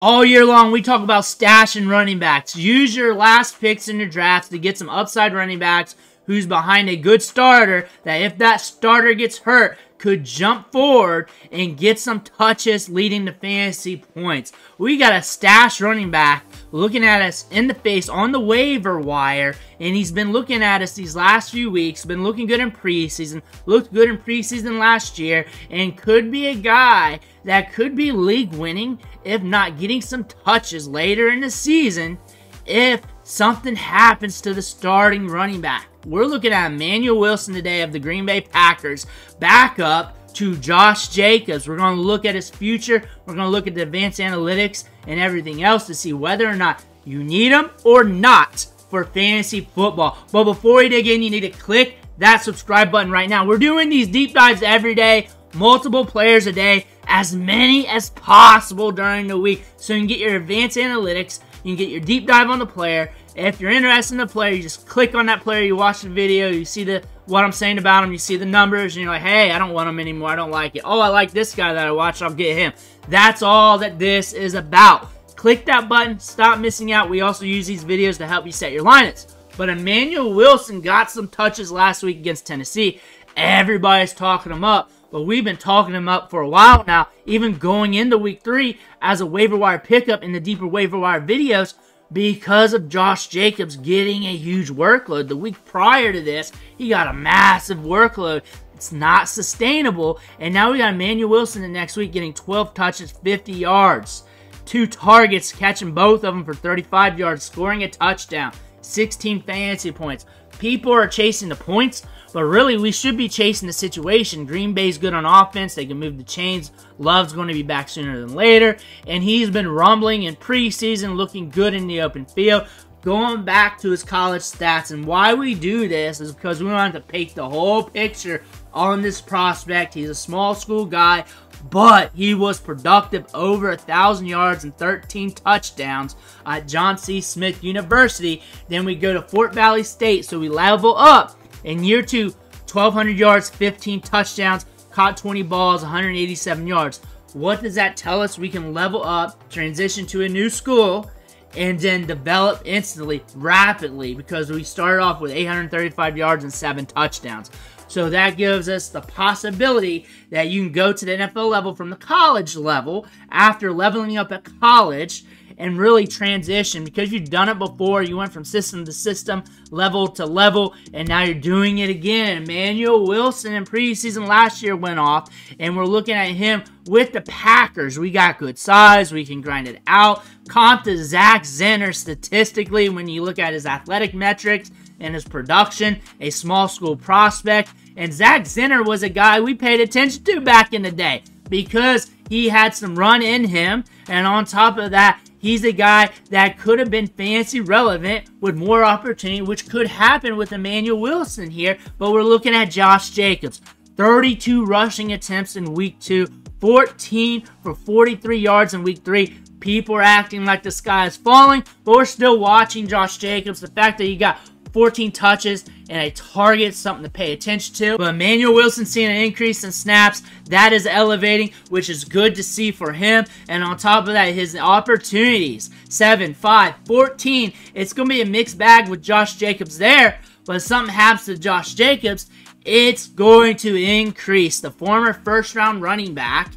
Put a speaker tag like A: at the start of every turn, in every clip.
A: All year long, we talk about stashing running backs. Use your last picks in your drafts to get some upside running backs who's behind a good starter that if that starter gets hurt, could jump forward and get some touches leading to fantasy points. We got a stash running back looking at us in the face on the waiver wire, and he's been looking at us these last few weeks, been looking good in preseason, looked good in preseason last year, and could be a guy that could be league winning, if not getting some touches later in the season, if something happens to the starting running back. We're looking at Emanuel Wilson today of the Green Bay Packers, back up to Josh Jacobs. We're going to look at his future. We're going to look at the advanced analytics and everything else to see whether or not you need him or not for fantasy football. But before we dig in, you need to click that subscribe button right now. We're doing these deep dives every day, multiple players a day, as many as possible during the week, so you can get your advanced analytics, you can get your deep dive on the player. If you're interested in the player, you just click on that player, you watch the video, you see what I'm saying about him, you see the numbers, and you're like, hey, I don't want him anymore, I don't like it. Oh, I like this guy that I watched, I'll get him. That's all that this is about. Click that button, stop missing out. We also use these videos to help you set your lineups. But Emanuel Wilson got some touches last week against Tennessee. Everybody's talking him up, but we've been talking him up for a while now, even going into week 3 as a waiver wire pickup in the deeper waiver wire videos, because of Josh Jacobs getting a huge workload. The week prior to this, he got a massive workload. It's not sustainable. And now we got Emanuel Wilson the next week getting 12 touches, 50 yards. 2 targets, catching both of them for 35 yards, scoring a touchdown, 16 fantasy points. People are chasing the points, but really we should be chasing the situation. Green Bay's good on offense. They can move the chains. Love's going to be back sooner than later. And he's been rumbling in preseason, looking good in the open field. Going back to his college stats, and why we do this is because we want to paint the whole picture on this prospect. He's a small school guy, but he was productive, over 1,000 yards and 13 touchdowns at John C. Smith University. Then we go to Fort Valley State, so we level up. In year 2, 1,200 yards, 15 touchdowns, caught 20 balls, 187 yards. What does that tell us? We can level up, transition to a new school, and then develop instantly, rapidly, because we started off with 835 yards and 7 touchdowns. So that gives us the possibility that you can go to the NFL level from the college level after leveling up at college and really transition, because you've done it before. You went from system to system, level to level, and now you're doing it again. Emanuel Wilson in preseason last year went off, and we're looking at him with the Packers. We got good size. We can grind it out. Comp to Zach Zenner statistically when you look at his athletic metrics and his production, a small school prospect. And Zach Zenner was a guy we paid attention to back in the day because he had some run in him, and on top of that, he's a guy that could have been fantasy relevant with more opportunity, which could happen with Emanuel Wilson here. But we're looking at Josh Jacobs. 32 rushing attempts in week 2, 14 for 43 yards in week 3. People are acting like the sky is falling, but we're still watching Josh Jacobs. The fact that he got 14 touches and a target, something to pay attention to. But Emanuel Wilson seeing an increase in snaps, that is elevating, which is good to see for him. And on top of that, his opportunities, 7, 5, 14. It's going to be a mixed bag with Josh Jacobs there, but if something happens to Josh Jacobs, it's going to increase. The former first-round running back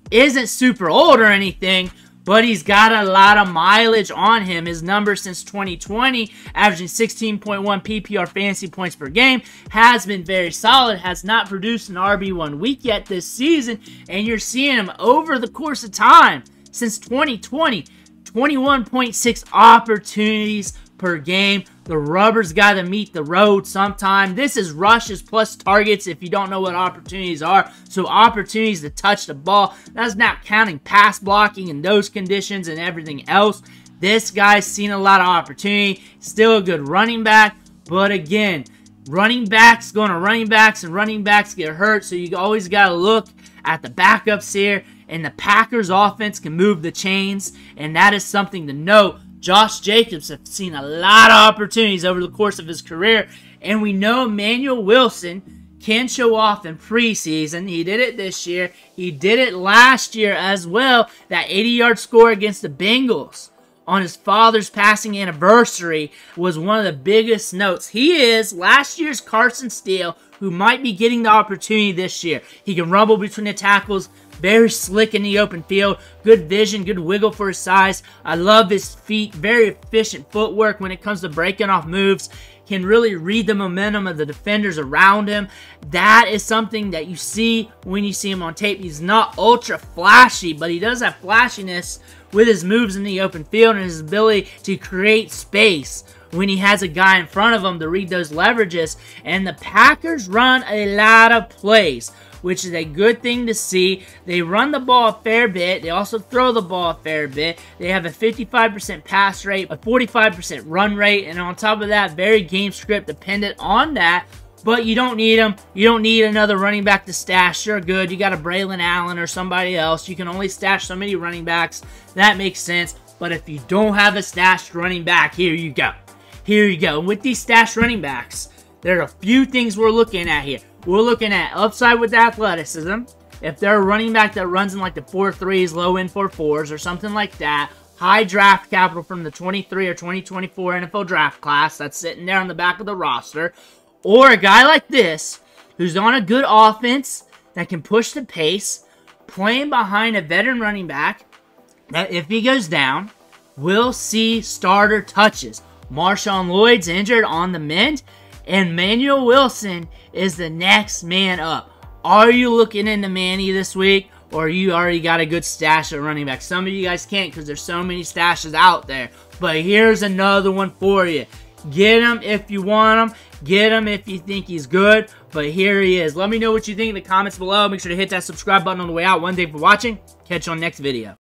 A: isn't super old or anything, but he's got a lot of mileage on him. His numbers since 2020, averaging 16.1 PPR fantasy points per game, has been very solid, has not produced an RB1 week yet this season, and you're seeing him over the course of time since 2020, 21.6 opportunities per game. The rubber's got to meet the road sometime. This is rushes plus targets if you don't know what opportunities are. So opportunities to touch the ball. That's not counting pass blocking in those conditions and everything else. This guy's seen a lot of opportunity. Still a good running back. But again, running backs going to running backs, and running backs get hurt. So you always got to look at the backups here. And the Packers offense can move the chains. And that is something to note. Josh Jacobs has seen a lot of opportunities over the course of his career, and we know Emanuel Wilson can show off in preseason. He did it this year. He did it last year as well. That 80-yard score against the Bengals on his father's passing anniversary was one of the biggest notes. He is last year's Carson Steele, who might be getting the opportunity this year. He can rumble between the tackles, very slick in the open field, good vision, good wiggle for his size. I love his feet, very efficient footwork when it comes to breaking off moves. Can really read the momentum of the defenders around him. That is something that you see when you see him on tape. He's not ultra flashy, but he does have flashiness with his moves in the open field and his ability to create space when he has a guy in front of him to read those leverages. And the Packers run a lot of plays, which is a good thing to see. They run the ball a fair bit. They also throw the ball a fair bit. They have a 55% pass rate, a 45% run rate, and on top of that, very game script dependent on that. But you don't need them. You don't need another running back to stash. You're good. You got a Braylon Allen or somebody else. You can only stash so many running backs. That makes sense. But if you don't have a stashed running back, here you go. Here you go. And with these stashed running backs, there are a few things we're looking at here. We're looking at upside with athleticism. If they're a running back that runs in like the 4.3s, low end 4.4s, or something like that. High draft capital from the 23 or 2024 NFL draft class that's sitting there on the back of the roster. Or a guy like this, who's on a good offense, that can push the pace, playing behind a veteran running back, that if he goes down, will see starter touches. Marshawn Lloyd's injured on the mend, and Emanuel Wilson is the next man up. Are you looking into Manny this week, or you already got a good stash at running back? Some of you guys can't because there's so many stashes out there, but here's another one for you. Get him if you want him. Get him if you think he's good. But here he is. Let me know what you think in the comments below. Make sure to hit that subscribe button on the way out. One day for watching. Catch you on the next video.